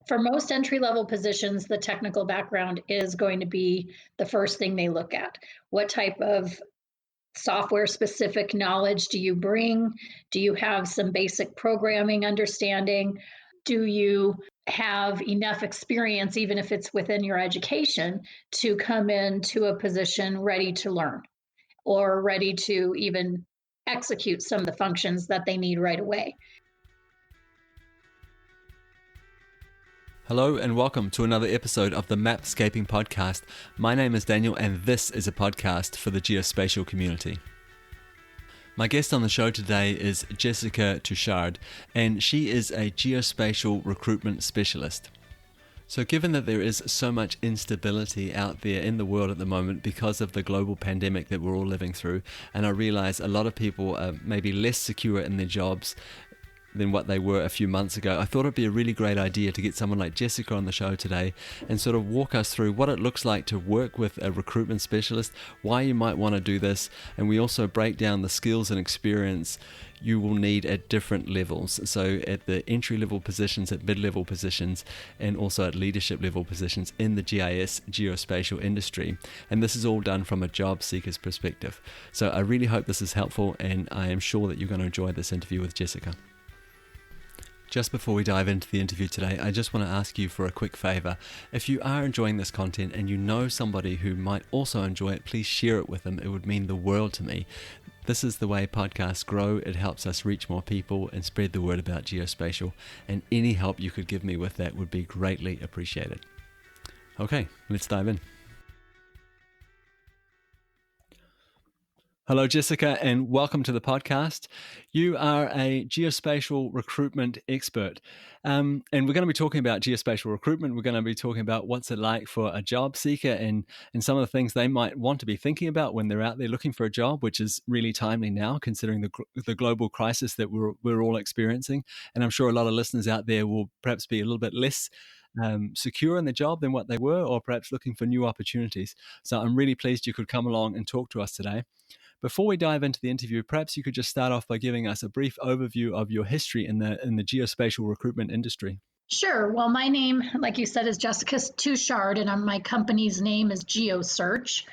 For most entry-level positions, the technical background is going to be the first thing they look at. What type of software-specific knowledge do you bring? Do you have some basic programming understanding? Do you have enough experience, even if it's within your education, to come into a position ready to learn or ready to even execute some of the functions that they need right away? Hello and welcome to another episode of the Mapscaping podcast. My name is Daniel and this is a podcast for the Geospatial community. My guest on the show today is Jessica Touchard, and she is a geospatial recruitment specialist. So given that there is so much instability out there in the world at the moment because of the global pandemic that we're all living through, and I realize a lot of people are maybe less secure in their jobs than what they were a few months ago, I thought it'd be a really great idea to get someone like Jessica on the show today and sort of walk us through what it looks like to work with a recruitment specialist, why you might want to do this, and we also break down the skills and experience you will need at different levels. So at the entry-level positions, at mid-level positions, and also at leadership level positions in the GIS, geospatial industry. And this is all done from a job seeker's perspective. So I really hope this is helpful, and I am sure that you're going to enjoy this interview with Jessica. Just before we dive into the interview today, I just want to ask you for a quick favor. If you are enjoying this content and you know somebody who might also enjoy it, please share it with them. It would mean the world to me. This is the way podcasts grow. It helps us reach more people and spread the word about geospatial. And any help you could give me with that would be greatly appreciated. Okay, let's dive in. Hello, Jessica, and welcome to the podcast. You are a geospatial recruitment expert, and we're going to be talking about geospatial recruitment. We're going to be talking about what's it like for a job seeker and some of the things they might want to be thinking about when they're out there looking for a job, which is really timely now, considering the global crisis that we're all experiencing. And I'm sure a lot of listeners out there will perhaps be a little bit less secure in their job than what they were, or perhaps looking for new opportunities. So I'm really pleased you could come along and talk to us today. Before we dive into the interview, perhaps you could just start off by giving us a brief overview of your history in the geospatial recruitment industry. Sure. Well, my name, like you said, is Jessica Touchard, and my company's name is Geosearch.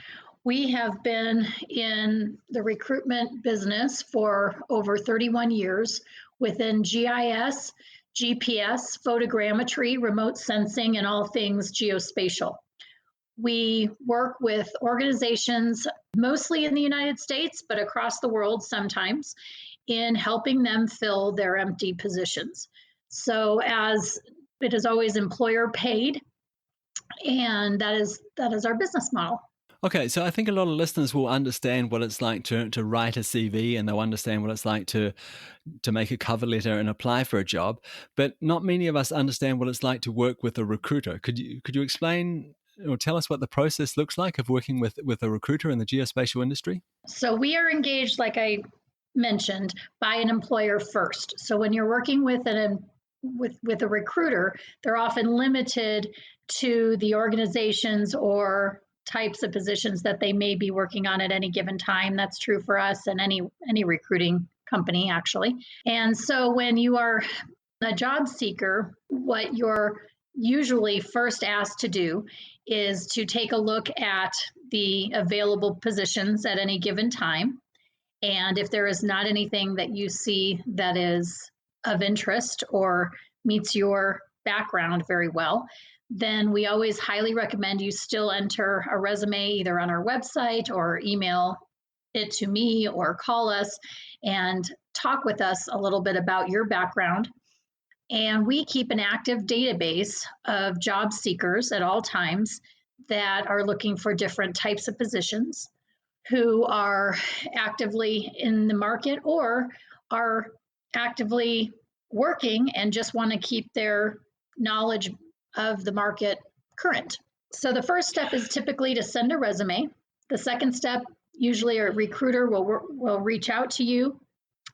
We have been in the recruitment business for over 31 years within GIS, GPS, photogrammetry, remote sensing, and all things geospatial. We work with organizations, mostly in the United States, but across the world sometimes, in helping them fill their empty positions. So as it is always employer paid, and that is our business model. Okay, so I think a lot of listeners will understand what it's like to write a CV, and they'll understand what it's like to make a cover letter and apply for a job. But not many of us understand what it's like to work with a recruiter. Could you explain or tell us what the process looks like of working with a recruiter in the geospatial industry? So we are engaged, like I mentioned, by an employer first. So when you're working with a recruiter, they're often limited to the organizations or types of positions that they may be working on at any given time. That's true for us and any recruiting company, actually. And so when you are a job seeker, what you're usually first asked to do is to take a look at the available positions at any given time. And if there is not anything that you see that is of interest or meets your background very well, then we always highly recommend you still enter a resume either on our website or email it to me or call us and talk with us a little bit about your background. And we keep an active database of job seekers at all times that are looking for different types of positions, who are actively in the market or are actively working and just want to keep their knowledge of the market current. So the first step is typically to send a resume. The second step, usually a recruiter will reach out to you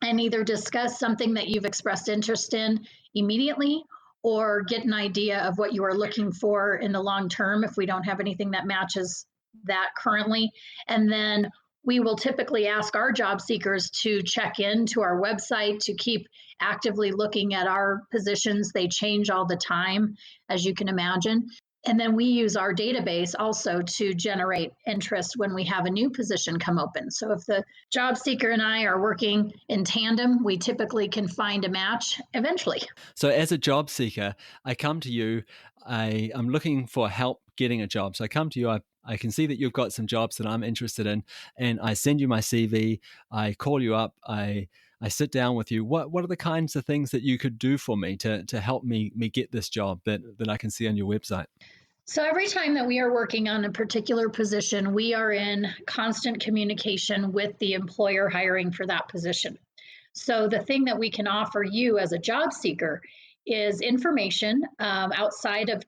and either discuss something that you've expressed interest in immediately or get an idea of what you are looking for in the long term if we don't have anything that matches that currently. And then we will typically ask our job seekers to check into our website to keep actively looking at our positions. They change all the time, as you can imagine. And then we use our database also to generate interest when we have a new position come open. So if the job seeker and I are working in tandem, we typically can find a match eventually. So as a job seeker, I come to you, I'm looking for help getting a job. So I come to you, I can see that you've got some jobs that I'm interested in, and I send you my CV, I call you up, I sit down with you. What are the kinds of things that you could do for me to help me get this job that I can see on your website? So every time that we are working on a particular position, we are in constant communication with the employer hiring for that position. So the thing that we can offer you as a job seeker is information outside of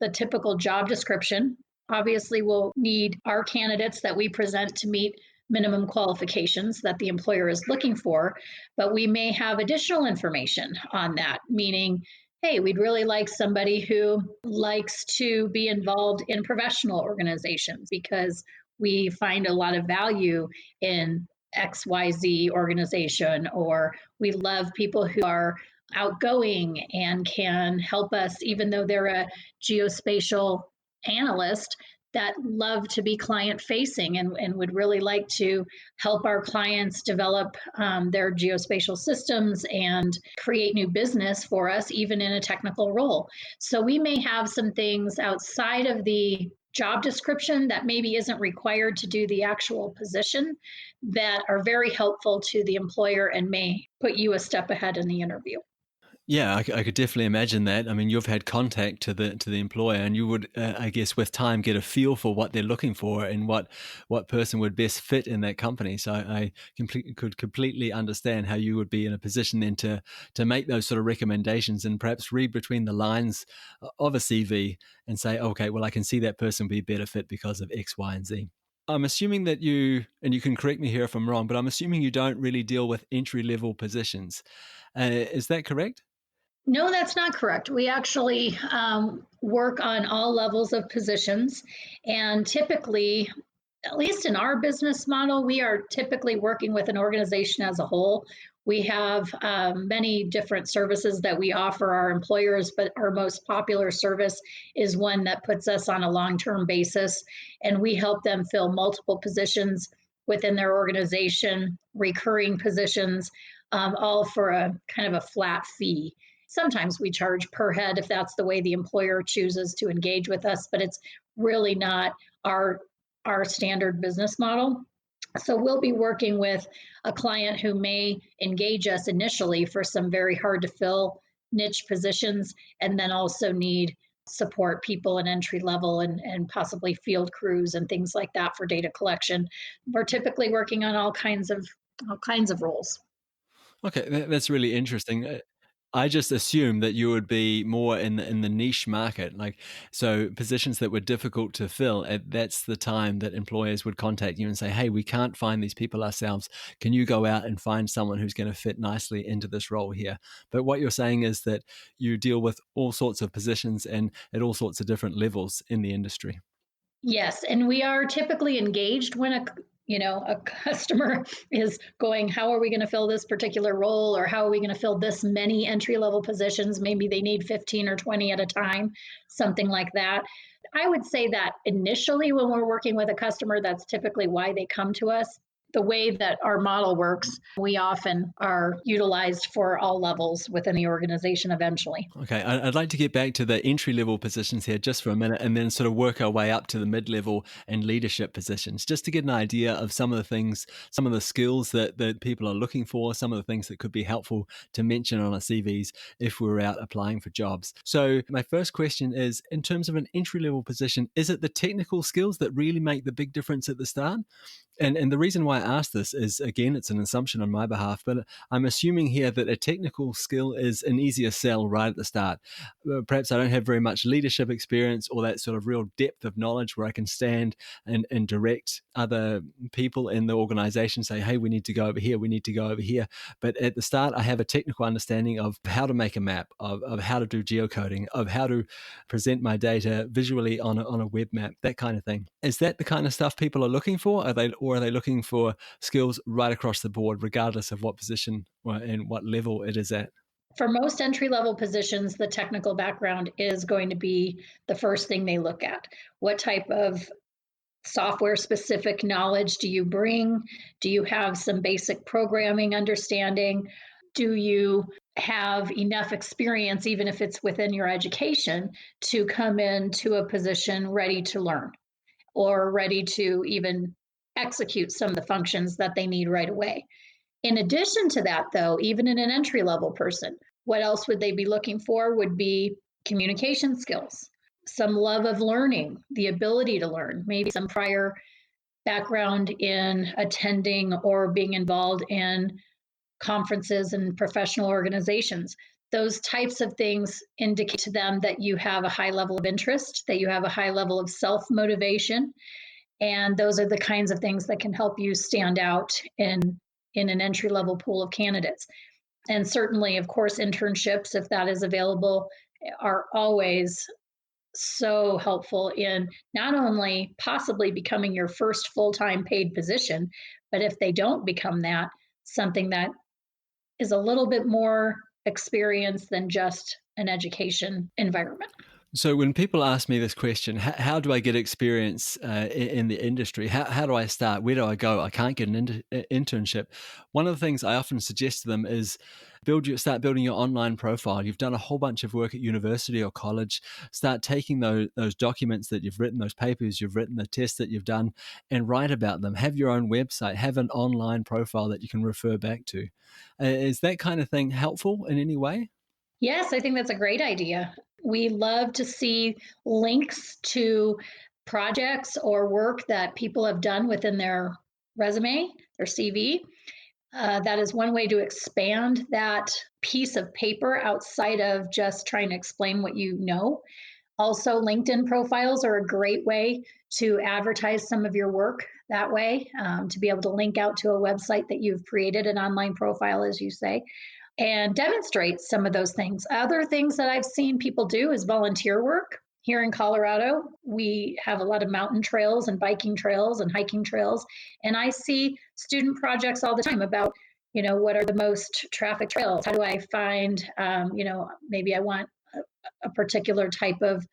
the typical job description. Obviously, we'll need our candidates that we present to meet minimum qualifications that the employer is looking for, but we may have additional information on that, meaning, hey, we'd really like somebody who likes to be involved in professional organizations because we find a lot of value in XYZ organization, or we love people who are outgoing and can help us, even though they're a geospatial analyst, that love to be client facing and would really like to help our clients develop their geospatial systems and create new business for us, even in a technical role. So we may have some things outside of the job description that maybe isn't required to do the actual position that are very helpful to the employer and may put you a step ahead in the interview. Yeah, I could definitely imagine that. I mean, you've had contact to the employer, and you would, I guess, with time, get a feel for what they're looking for and what person would best fit in that company. So I could completely understand how you would be in a position then to make those sort of recommendations and perhaps read between the lines of a CV and say, okay, well, I can see that person would be a better fit because of X, Y, and Z. I'm assuming that you, and you can correct me here if I'm wrong, but I'm assuming you don't really deal with entry level positions. Is that correct? No, that's not correct. We actually work on all levels of positions. And typically, at least in our business model, we are typically working with an organization as a whole. We have many different services that we offer our employers, but our most popular service is one that puts us on a long-term basis. And we help them fill multiple positions within their organization, recurring positions, all for a kind of a flat fee. Sometimes we charge per head if that's the way the employer chooses to engage with us, but it's really not our standard business model. So we'll be working with a client who may engage us initially for some very hard to fill niche positions, and then also need support people in entry level and possibly field crews and things like that for data collection. We're typically working on all kinds of roles. Okay, that's really interesting. I just assumed that you would be more in the niche market, like so positions that were difficult to fill. That's the time that employers would contact you and say, "Hey, we can't find these people ourselves. Can you go out and find someone who's going to fit nicely into this role here?" But what you're saying is that you deal with all sorts of positions and at all sorts of different levels in the industry. Yes, and we are typically engaged when a customer is going, how are we going to fill this particular role, or how are we going to fill this many entry level positions? Maybe they need 15 or 20 at a time, something like that. I would say that initially, when we're working with a customer, that's typically why they come to us. The way that our model works, we often are utilized for all levels within the organization eventually. Okay, I'd like to get back to the entry level positions here just for a minute and then sort of work our way up to the mid level and leadership positions, just to get an idea of some of the things, some of the skills that people are looking for, some of the things that could be helpful to mention on our CVs if we're out applying for jobs. So, my first question is, in terms of an entry level position, is it the technical skills that really make the big difference at the start? And the reason why I ask this is, again, it's an assumption on my behalf, but I'm assuming here that a technical skill is an easier sell right at the start. Perhaps I don't have very much leadership experience or that sort of real depth of knowledge where I can stand and direct other people in the organization, say, hey, we need to go over here, we need to go over here. But at the start, I have a technical understanding of how to make a map, of how to do geocoding, of how to present my data visually on a web map, that kind of thing. Is that the kind of stuff people are looking for? or are they looking for skills right across the board, regardless of what position and what level it is at? For most entry-level positions, the technical background is going to be the first thing they look at. What type of software specific knowledge do you bring? Do you have some basic programming understanding? Do you have enough experience, even if it's within your education, to come into a position ready to learn or ready to even execute some of the functions that they need right away? In addition to that, though, even in an entry level person, what else would they be looking for would be communication skills, some love of learning, the ability to learn, maybe some prior background in attending or being involved in conferences and professional organizations. Those types of things indicate to them that you have a high level of interest, that you have a high level of self motivation. And those are the kinds of things that can help you stand out in an entry level pool of candidates. And certainly, of course, internships, if that is available, are always so helpful in not only possibly becoming your first full-time paid position, but if they don't become that, something that is a little bit more experience than just an education environment. So when people ask me this question, how do I get experience in the industry? How do I start? Where do I go? I can't get an internship. One of the things I often suggest to them is start building your online profile. You've done a whole bunch of work at university or college. Start taking those documents that you've written, those papers you've written, the tests that you've done, and write about them. Have your own website. Have an online profile that you can refer back to. Is that kind of thing helpful in any way? Yes, I think that's a great idea. We love to see links to projects or work that people have done within their resume, their CV. That is one way to expand that piece of paper outside of just trying to explain what you know. Also, LinkedIn profiles are a great way to advertise some of your work that way, to be able to link out to a website that you've created, an online profile, as you say, and demonstrate some of those things. Other things that I've seen people do is volunteer work. Here in Colorado, we have a lot of mountain trails and biking trails and hiking trails. And I see student projects all the time about, what are the most traffic trails? How do I find, maybe I want a particular type of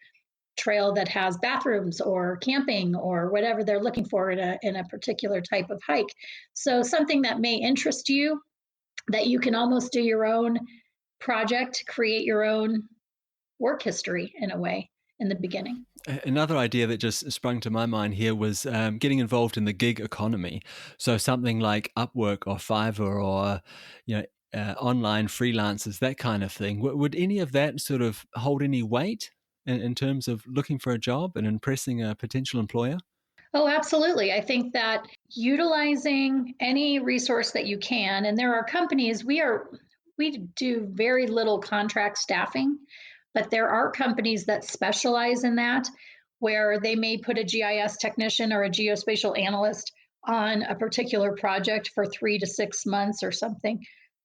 trail that has bathrooms or camping or whatever they're looking for in a particular type of hike. So something that may interest you, that you can almost do your own project, create your own work history in a way in the beginning. Another idea that just sprung to my mind here was getting involved in the gig economy. So something like Upwork or Fiverr or online freelancers, that kind of thing. Would any of that sort of hold any weight in terms of looking for a job and impressing a potential employer? Oh, absolutely. I think that utilizing any resource that you can, and there are companies, we do very little contract staffing, but there are companies that specialize in that, where they may put a GIS technician or a geospatial analyst on a particular project for 3 to 6 months or something.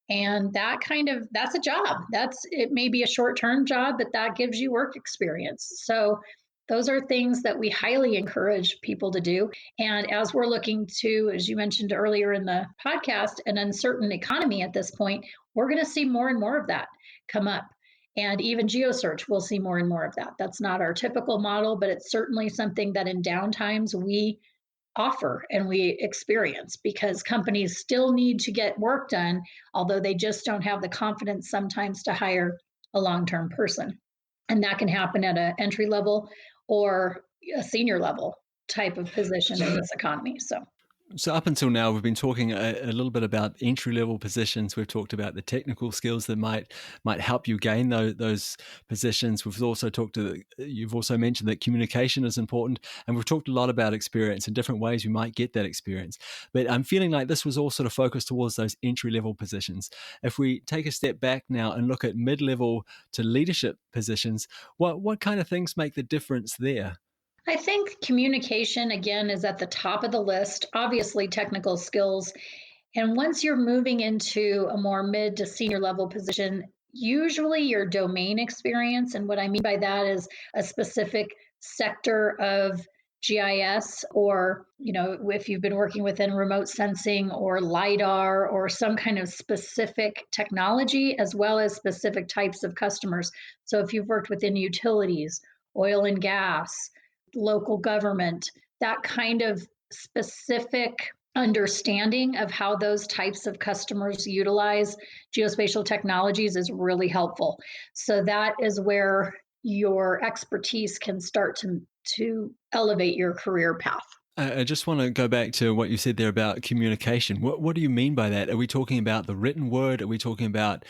And that's a job. It may be a short-term job, but that gives you work experience. So those are things that we highly encourage people to do. And as we're looking to, as you mentioned earlier in the podcast, an uncertain economy at this point, we're going to see more and more of that come up. And even Geosearch will see more and more of that. That's not our typical model, but it's certainly something that in downtimes we offer and we experience, because companies still need to get work done, although they just don't have the confidence sometimes to hire a long-term person. And that can happen at an entry level or a senior level type of position in this economy. So up until now, we've been talking a little bit about entry-level positions. We've talked about the technical skills that might help you gain those positions. You've also mentioned that communication is important, and we've talked a lot about experience and different ways you might get that experience. But I'm feeling like this was all sort of focused towards those entry-level positions. If we take a step back now and look at mid-level to leadership positions, what kind of things make the difference there? I think communication, again, is at the top of the list. Obviously, technical skills. And once you're moving into a more mid to senior level position, usually your domain experience, and what I mean by that is a specific sector of GIS, or, if you've been working within remote sensing or LiDAR or some kind of specific technology, as well as specific types of customers. So if you've worked within utilities, oil and gas, local government, that kind of specific understanding of how those types of customers utilize geospatial technologies is really helpful. So that is where your expertise can start to elevate your career path. I just want to go back to what you said there about communication. What do you mean by that? Are we talking about the written word? Are we talking about,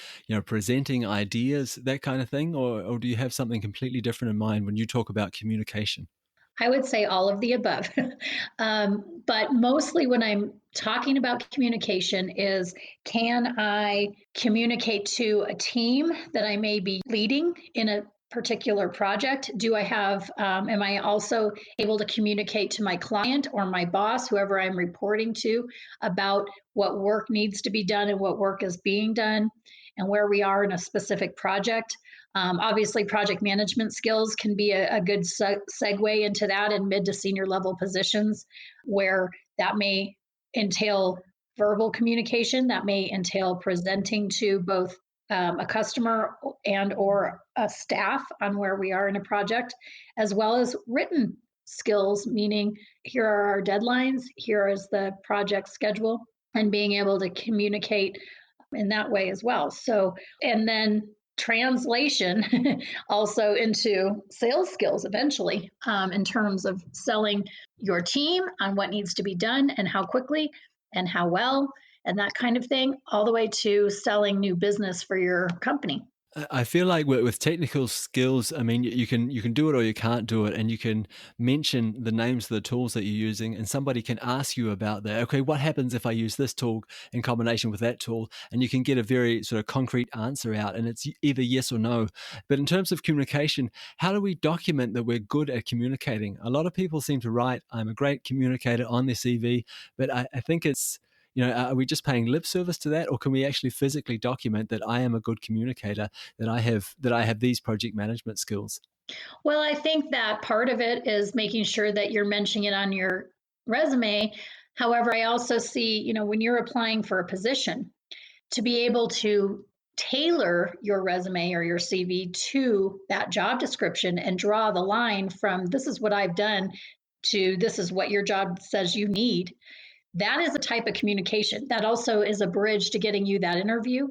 presenting ideas, that kind of thing? Or do you have something completely different in mind when you talk about communication? I would say all of the above. But mostly when I'm talking about communication is, can I communicate to a team that I may be leading in a particular project? Am I also able to communicate to my client or my boss, whoever I'm reporting to, about what work needs to be done and what work is being done and where we are in a specific project? Obviously, project management skills can be a good segue into that in mid to senior level positions, where that may entail verbal communication, that may entail presenting to both a customer and or a staff on where we are in a project, as well as written skills, meaning here are our deadlines, here is the project schedule, and being able to communicate in that way as well. So, and then translation also into sales skills eventually, in terms of selling your team on what needs to be done and how quickly and how well and that kind of thing, all the way to selling new business for your company. I feel like with technical skills, I mean, you can do it or you can't do it, and you can mention the names of the tools that you're using, and somebody can ask you about that. Okay, what happens if I use this tool in combination with that tool? And you can get a very sort of concrete answer out, and it's either yes or no. But in terms of communication, how do we document that we're good at communicating? A lot of people seem to write, "I'm a great communicator" on their CV, but I think it's, are we just paying lip service to that, or can we actually physically document that I am a good communicator, that I have these project management skills? Well, I think that part of it is making sure that you're mentioning it on your resume. However, I also see, when you're applying for a position, to be able to tailor your resume or your CV to that job description and draw the line from this is what I've done to this is what your job says you need. That is a type of communication. That also is a bridge to getting you that interview.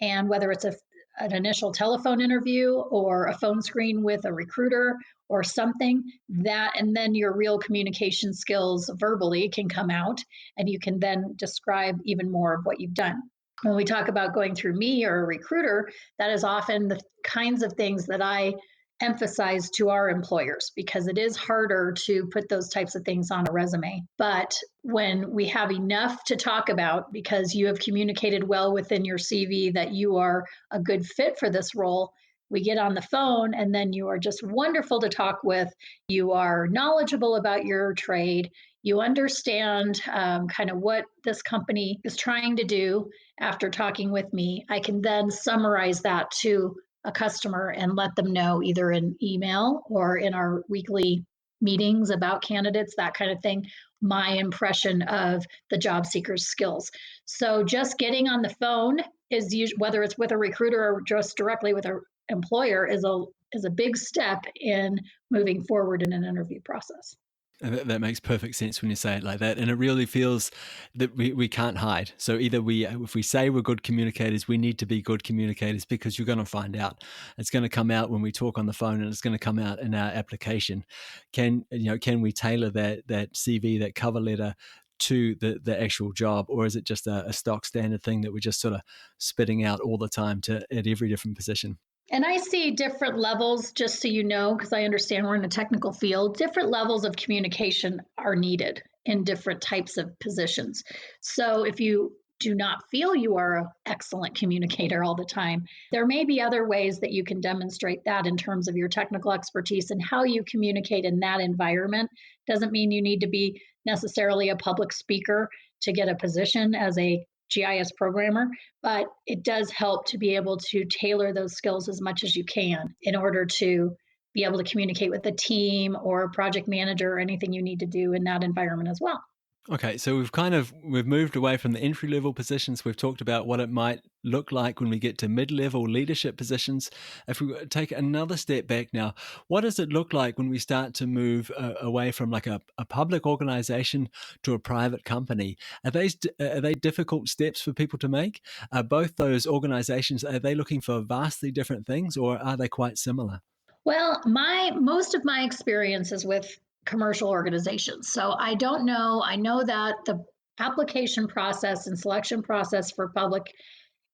And whether it's an initial telephone interview or a phone screen with a recruiter or something, that and then your real communication skills verbally can come out, and you can then describe even more of what you've done. When we talk about going through me or a recruiter, that is often the kinds of things that I emphasize to our employers, because it is harder to put those types of things on a resume. But when we have enough to talk about, because you have communicated well within your CV that you are a good fit for this role, we get on the phone and then you are just wonderful to talk with. You are knowledgeable about your trade. You understand kind of what this company is trying to do. After talking with me, I can then summarize that to a customer and let them know either in email or in our weekly meetings about candidates, that kind of thing, my impression of the job seeker's skills. So just getting on the phone is usually, whether it's with a recruiter or just directly with an employer, is a big step in moving forward in an interview process. And that makes perfect sense when you say it like that. And it really feels that we can't hide. So either if we say we're good communicators, we need to be good communicators, because you're going to find out. It's going to come out when we talk on the phone, and it's going to come out in our application. Can we tailor that CV, that cover letter, to the actual job, or is it just a stock standard thing that we're just sort of spitting out all the time at every different position? And I see different levels, just so you know, because I understand we're in a technical field, different levels of communication are needed in different types of positions. So if you do not feel you are an excellent communicator all the time, there may be other ways that you can demonstrate that in terms of your technical expertise and how you communicate in that environment. Doesn't mean you need to be necessarily a public speaker to get a position as a GIS programmer, but it does help to be able to tailor those skills as much as you can in order to be able to communicate with a team or a project manager or anything you need to do in that environment as well. Okay, so we've moved away from the entry level positions. We've talked about what it might look like when we get to mid-level leadership positions. If we take another step back now, what does it look like when we start to move away from like a public organization to a private company? Are they difficult steps for people to make? Are both those organizations, are they looking for vastly different things, or are they quite similar? Well, most of my experience is with commercial organizations. So I don't know. I know that the application process and selection process for public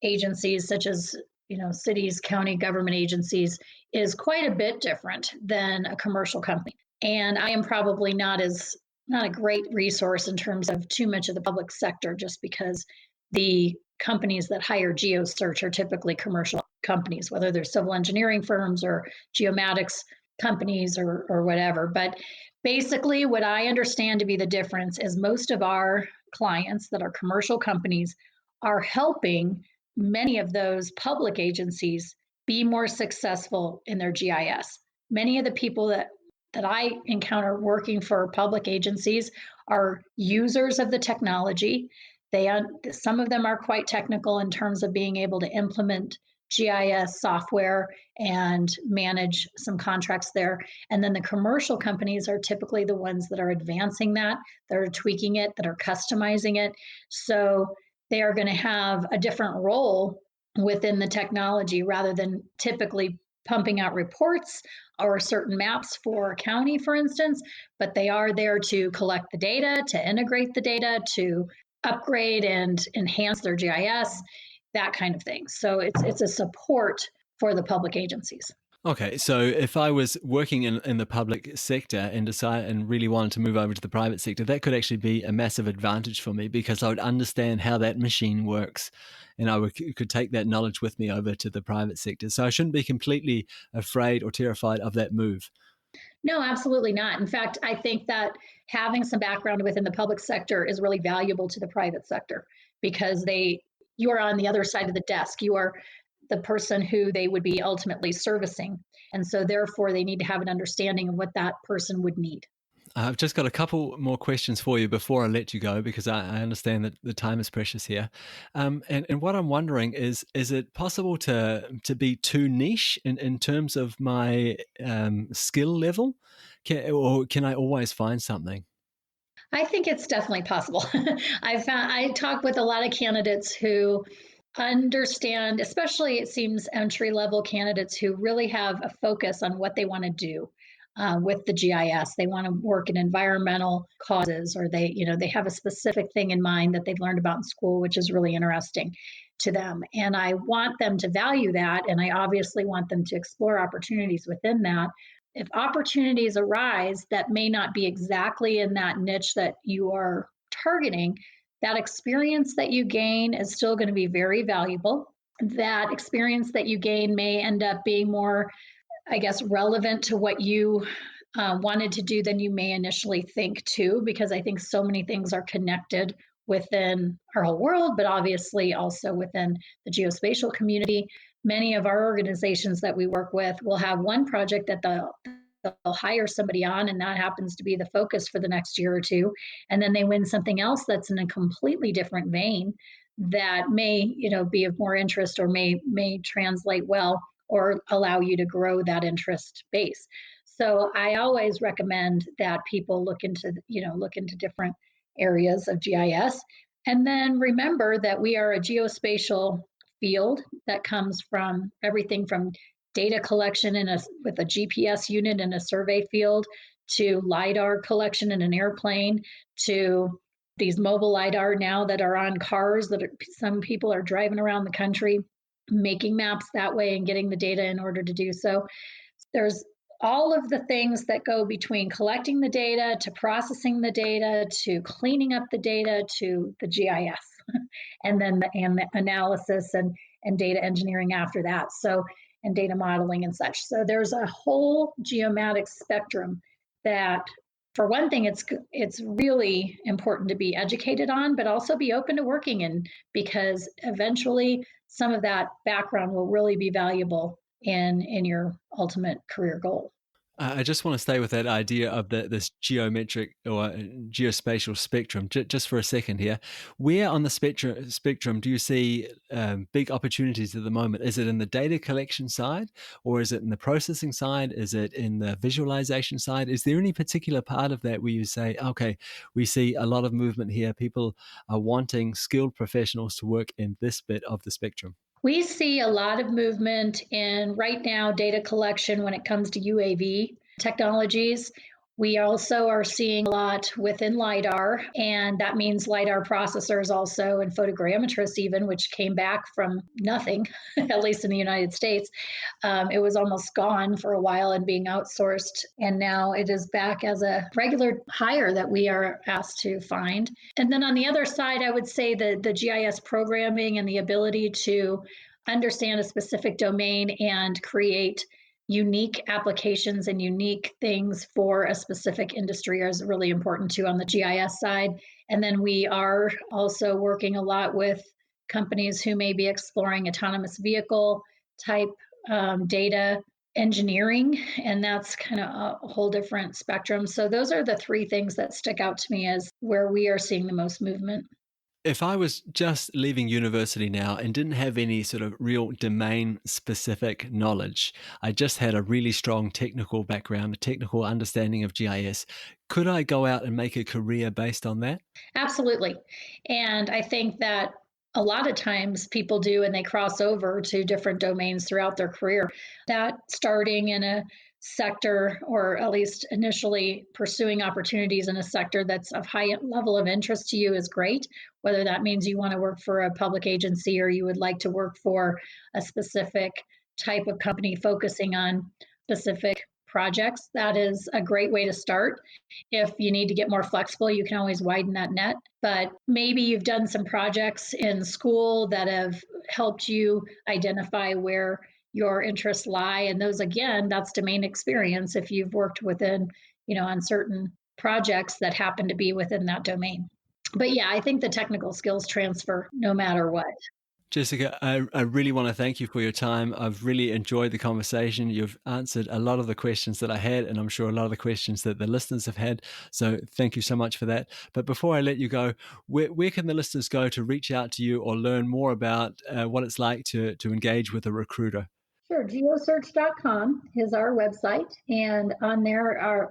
agencies such as cities, county government agencies is quite a bit different than a commercial company. And I am probably not a great resource in terms of too much of the public sector, just because the companies that hire Geosearch are typically commercial companies, whether they're civil engineering firms or geomatics companies or whatever. But basically, what I understand to be the difference is most of our clients that are commercial companies are helping many of those public agencies be more successful in their GIS. Many of the people that I encounter working for public agencies are users of the technology. Some of them are quite technical in terms of being able to implement GIS software and manage some contracts there. And then the commercial companies are typically the ones that are advancing that are tweaking it, that are customizing it. So they are going to have a different role within the technology rather than typically pumping out reports or certain maps for a county, for instance, but they are there to collect the data, to integrate the data, to upgrade and enhance their GIS, that kind of thing. So it's a support for the public agencies. Okay, so if I was working in the public sector and really wanted to move over to the private sector, that could actually be a massive advantage for me because I would understand how that machine works, and could take that knowledge with me over to the private sector. So I shouldn't be completely afraid or terrified of that move. No, absolutely not. In fact, I think that having some background within the public sector is really valuable to the private sector because you are on the other side of the desk. You are the person who they would be ultimately servicing. And so therefore they need to have an understanding of what that person would need. I've just got a couple more questions for you before I let you go because I understand that the time is precious here. And what I'm wondering is it possible to be too niche in terms of my skill level? Or can I always find something? I think it's definitely possible. I talk with a lot of candidates who understand, especially it seems entry level candidates who really have a focus on what they want to do with the GIS. They want to work in environmental causes, or they have a specific thing in mind that they've learned about in school, which is really interesting to them. And I want them to value that, and I obviously want them to explore opportunities within that. If opportunities arise that may not be exactly in that niche that you are targeting, that experience that you gain is still going to be very valuable. That experience that you gain may end up being more, I guess, relevant to what you wanted to do than you may initially think too, because I think so many things are connected within our whole world, but obviously also within the geospatial community. Many of our organizations that we work with will have one project that they'll hire somebody on, and that happens to be the focus for the next year or two. And then they win something else that's in a completely different vein that may, be of more interest or may translate well or allow you to grow that interest base. So I always recommend that people look into different areas of GIS. And then remember that we are a geospatial field that comes from everything from data collection with a GPS unit in a survey field to LiDAR collection in an airplane to these mobile LiDAR now that are on cars some people are driving around the country making maps that way and getting the data in order to do so. There's all of the things that go between collecting the data to processing the data to cleaning up the data to the GIS and then the analysis and data engineering after that. So, and data modeling and such. So there's a whole geomatic spectrum that, for one thing, it's really important to be educated on, but also be open to working in, because eventually some of that background will really be valuable in your ultimate career goal. I just want to stay with that idea of this geometric or geospatial spectrum just for a second here. Where on the spectrum do you see big opportunities at the moment? Is it in the data collection side, or is it in the processing side? Is it in the visualization side? Is there any particular part of that where you say, okay, we see a lot of movement here, people are wanting skilled professionals to work in this bit of the spectrum? We see a lot of movement in right now data collection when it comes to UAV technologies. We also are seeing a lot within LiDAR, and that means LiDAR processors also and photogrammetrists, even, which came back from nothing, at least in the United States. It was almost gone for a while and being outsourced, and now it is back as a regular hire that we are asked to find. And then on the other side, I would say the GIS programming and the ability to understand a specific domain and create unique applications and unique things for a specific industry is really important too on the GIS side. And then we are also working a lot with companies who may be exploring autonomous vehicle type data engineering, and that's kind of a whole different spectrum. So those are the three things that stick out to me as where we are seeing the most movement. If I was just leaving university now and didn't have any sort of real domain specific knowledge, I just had a really strong technical background, a technical understanding of GIS, could I go out and make a career based on that? Absolutely. And I think that a lot of times people do, and they cross over to different domains throughout their career. That starting in a sector, or at least initially pursuing opportunities in a sector that's of high level of interest to you, is great. Whether that means you want to work for a public agency or you would like to work for a specific type of company focusing on specific projects, that is a great way to start. If you need to get more flexible, you can always widen that net. But maybe you've done some projects in school that have helped you identify where your interests lie. And those, again, that's domain experience if you've worked within, on certain projects that happen to be within that domain. But yeah, I think the technical skills transfer no matter what. Jessica, I really want to thank you for your time. I've really enjoyed the conversation. You've answered a lot of the questions that I had, and I'm sure a lot of the questions that the listeners have had. So thank you so much for that. But before I let you go, where can the listeners go to reach out to you or learn more about what it's like to engage with a recruiter? Sure. Geosearch.com is our website, and on there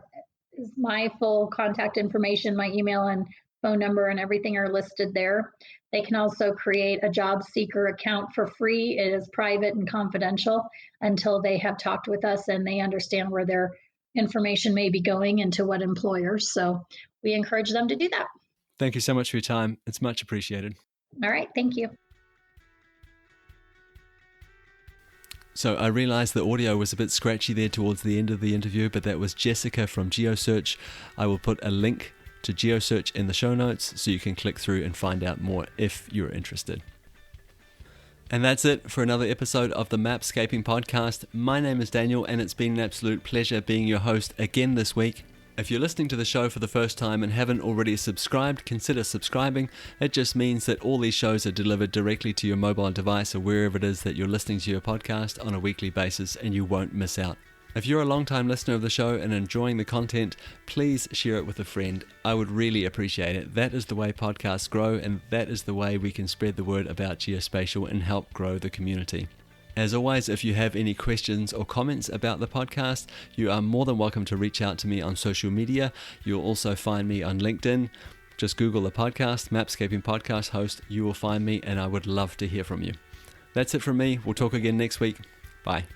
is my full contact information, my email and phone number and everything are listed there. They can also create a job seeker account for free. It is private and confidential until they have talked with us and they understand where their information may be going and to what employers. So we encourage them to do that. Thank you so much for your time. It's much appreciated. All right. Thank you. So I realized the audio was a bit scratchy there towards the end of the interview, but that was Jessica from Geosearch. I will put a link to Geosearch in the show notes so you can click through and find out more if you're interested. And that's it for another episode of the Mapscaping Podcast. My name is Daniel, and it's been an absolute pleasure being your host again this week. If you're listening to the show for the first time and haven't already subscribed, consider subscribing. It just means that all these shows are delivered directly to your mobile device or wherever it is that you're listening to your podcast on a weekly basis, and you won't miss out. If you're a long-time listener of the show and enjoying the content, please share it with a friend. I would really appreciate it. That is the way podcasts grow, and that is the way we can spread the word about geospatial and help grow the community. As always, if you have any questions or comments about the podcast, you are more than welcome to reach out to me on social media. You'll also find me on LinkedIn. Just Google the podcast, Mapscaping Podcast Host. You will find me, and I would love to hear from you. That's it from me. We'll talk again next week. Bye.